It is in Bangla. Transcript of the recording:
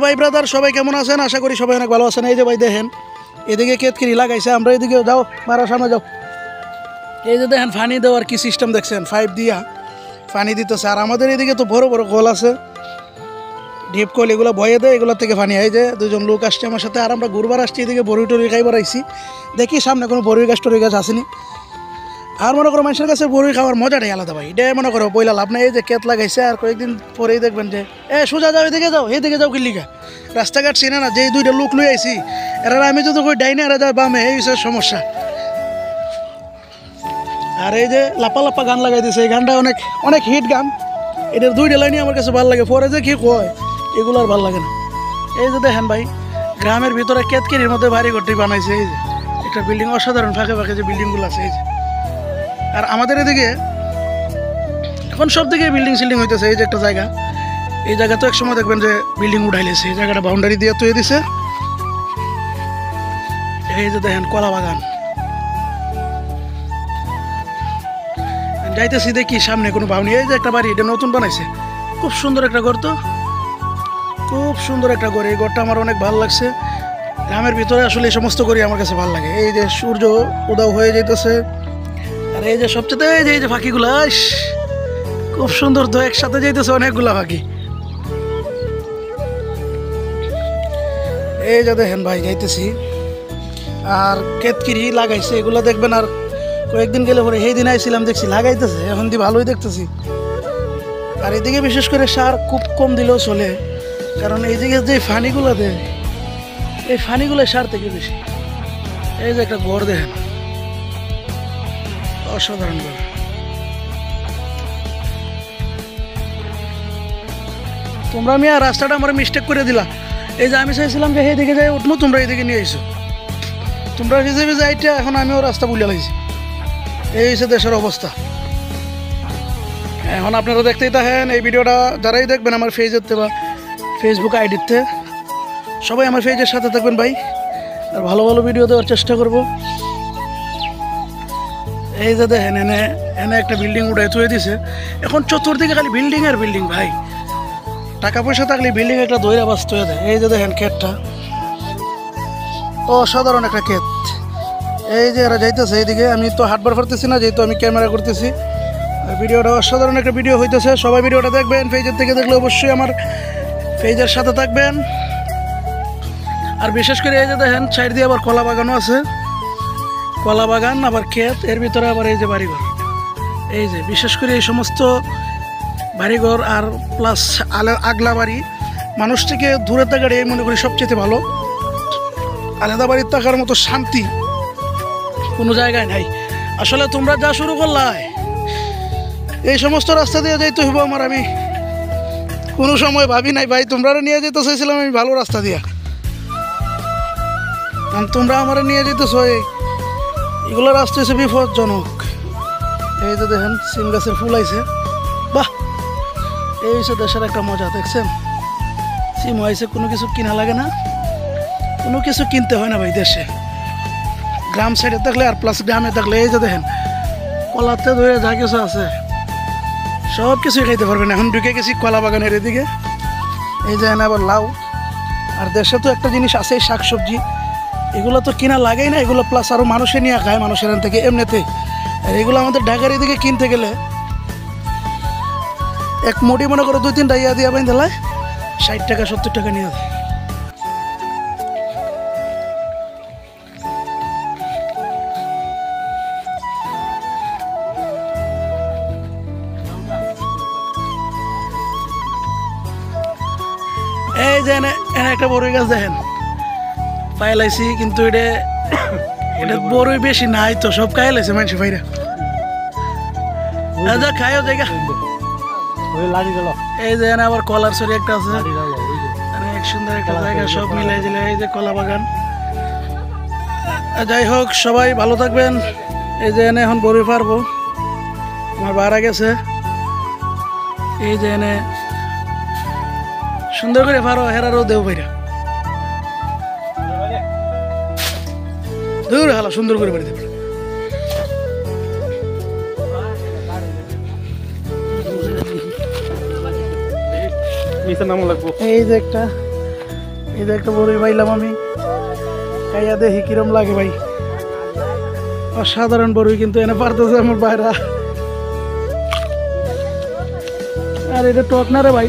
ভাই ব্রাদার সবাই কেমন আছেন? আশা করি সবাই অনেক ভালো আছেন। এই যে ভাই দেখেন এদিকে কেতকিরি লাগাইছে, আমরা এদিকে যাও মারা সামনে যাও। এই যে দেখেন পানি দেওয়ার কি সিস্টেম দেখছেন, পাইপ দিয়া পানি দিতেছে। আর আমাদের এদিকে তো বড় বড় কল আছে, ডিপ কল, এগুলো বয়ে দেয়, এগুলোর থেকে পানি। এই যে দুজন লোক আসছে আমার সাথে, আর আমরা ঘুরবার আসছি এদিকে, বড়ি টরি খাইবার আইছি। দেখি সামনে কোনো বড়ি গাছ টরি গাছ আসেনি। আর মনে করো মানুষের কাছে বড়ি খাওয়ার মজাটাই আলাদা ভাই, এটাই মনে করো পয়লা লাভ নাই। এই যে কেত লাগাইছে, আর কয়েকদিন পরেই দেখবেন যে সোজা যাও এদিকে যাও, এইদিকে যাও কিল্লিকা, রাস্তাঘাট চিনে না। যেই দুইটা লোক লই আইছি, এরা আমি যদি কই ডাইনে এরা যায় বামে, এই হচ্ছে সমস্যা। আর এই যে লাপা লাপা গান লাগাই দিয়েছে, এই গানটা অনেক অনেক হিট গান। এটার দুইটা লাইনই আমার কাছে ভালো লাগে, পরে যে কি কয় এগুলো আর ভালো লাগে না। এই যে দেখেন ভাই গ্রামের ভিতরে কেতকিরির মধ্যে বাড়ি ঘরটি বানাইছে। এই যে একটা বিল্ডিং অসাধারণ, ফাঁকে ফাঁকে যে বিল্ডিংগুলো আছে। এই যে আর আমাদের এদিকে এখন সব দিকে বিল্ডিং সিল্ডিং হইতেছে। এই যে একটা জায়গা, এই জায়গা তো একসময় দেখবেন যে বিল্ডিং উঠাইলেছে, এই জায়গাটা বাউন্ডারি দিয়ে তৈরি দিছে। এই যে দেখেন কলা বাগান, যাইতেছি দেখি সামনে কোনো বাউন্ডারি। এই যে একটা বাড়ি, এটা নতুন বানাইছে, খুব সুন্দর একটা ঘর, তো খুব সুন্দর একটা ঘর। এই ঘরটা আমার অনেক ভালো লাগছে। গ্রামের ভিতরে আসলে এই সমস্ত ঘরই আমার কাছে ভালো লাগে। এই যে সূর্য উদয় হয়ে যেতেছে, আর এই যে সবচেয়ে এই যে পাখিগুলা খুব সুন্দর, তো একসাথে যাইতেছে অনেকগুলা পাখি। এই যে দেখেন ভাই যাইতেছি, আর কেতকিরি লাগাইছে এগুলো দেখবেন। আর কয়েকদিন গেলে পরে সেই দিন আইছিলাম দেখছি লাগাইতেছে, এখন দিয়ে ভালোই দেখতেছি। আর এদিকে বিশেষ করে সার খুব কম দিলেও চলে, কারণ এইদিকে যে ফানিগুলো দেয়, এই ফানিগুলো সার থেকে বেশি। এই যে একটা ঘর দেখেন, অসাধারণ ঘর। তোমরা আমি আর রাস্তাটা আমার মিস্টেক করে দিলা। এই যে আমি চাইছিলাম যে এইদিকে যাই উঠবো, তোমরা এইদিকে নিয়ে আইসো, তোমরা ভিজে ভিজে আইটা, এখন আমিও রাস্তা বুঝে লাগছি। এই হচ্ছে দেশের অবস্থা। এখন আপনারা দেখতেই থাকেন এই ভিডিওটা, যারাই দেখবেন আমার পেজেতে বা ফেসবুক আইডিতে, সবাই আমার পেজের সাথে থাকবেন ভাই, আর ভালো ভালো ভিডিও দেওয়ার চেষ্টা করব। এই যে দেখেন এনে এনে একটা বিল্ডিং উঠাই থুয়ে দিছে, এখন চতুর্দিকে খালি বিল্ডিং আর বিল্ডিং ভাই। টাকা পয়সা থাকলে বিল্ডিং একটা দইরা বাস হয়ে দেয়। এই যে দেখেন ক্ষেতটা, অসাধারণ একটা ক্ষেত। এই যে এরা যাইতেছে এইদিকে, আমি তো হাঁটবার পারতেছি না যেহেতু আমি ক্যামেরা করতেছি। আর ভিডিওটা অসাধারণ একটা ভিডিও হইতেছে, সবাই ভিডিওটা দেখবেন। পেজের থেকে দেখলে অবশ্যই আমার পেজের সাথে থাকবেন। আর বিশেষ করে এই যে দেখেন সাইড দিয়ে আবার কলা বাগানও আছে, কলা বাগান আবার ক্ষেত, এর ভিতরে আবার এই যে বাড়িঘর। এই যে বিশেষ করে এই সমস্ত বাড়িঘর আর প্লাস আগলা বাড়ি, মানুষ থেকে দূরে থাকার এই মনে করি সবচেয়ে ভালো। আলাদা বাড়ির থাকার মতো শান্তি কোনো জায়গায় নাই। আসলে তোমরা যা শুরু করলাই এই সমস্ত রাস্তা দিয়ে যাইতে হইব আমার, আমি কোনো সময় ভাবি নাই ভাই তোমরা নিয়ে যেতে চাইছিলাম আমি ভালো রাস্তা দিয়া, কারণ তোমরা আমার নিয়ে যেতেছ এগুলো রাস্তা হচ্ছে বিপজ্জনক। এই যে দেখেন সিম গাছের ফুল আইছে, বাহ, এই হচ্ছে দেশের একটা মজা। দেখছেন সিম হয়েছে, কোনো কিছু কিনা লাগে না, কোনো কিছু কিনতে হয় না ভাই দেশে। গ্রাম সাইডে থাকলে আর প্লাস গ্রামে থাকলে এই যে দেখেন কলাতে ধরে যা কিছু আছে সব কিছুই খাইতে পারবেন। এখন ঢুকে গেছি কলা বাগানের এদিকে, এই যে আবার লাউ। আর দেশে তো একটা জিনিস আছে শাকসবজি, এগুলো তো কিনা লাগেই না, এগুলো প্লাস আরও মানুষে নিয়ে খায় মানুষের এখান থেকে এমনিতে। আর এগুলো আমাদের ঢাকার এদিকে কিনতে গেলে এক মুঠি মনে করো 2-3টা ইয়া দিয়া বাইন দিলায় 60 টাকা 70 টাকা নিয়ে দেয়। এই যে এনে একটা বড়ই গাছ দেখেন পাইলাইছি, কিন্তু এটা বড়ই বেশি নাই তো, সব খাই লাইছে মানুষ ভাইরা। খাইও জায়গা। এই যে এনে আবার কলার সরি একটা আছে, অনেক সুন্দর একটা জায়গা, সব মিলাই দিলে। এই যে কলা বাগান। যাই হোক সবাই ভালো থাকবেন। এই যে এনে এখন বড়ই পারবো, আমার বাড়া গেছে। এই যে এনে সুন্দর করে পারো, হেরারও দেও ভাইরা দূর হালা সুন্দর করে বাড়ি দেবে। এই যে একটা এই যে একটা বড়ই পাইলাম আমি, খাইয়া দেখি কিরম লাগে ভাই। অসাধারণ বড়ই কিন্তু এনে পারতেছে আমার বাইরা। আর এটা টক না রে ভাই।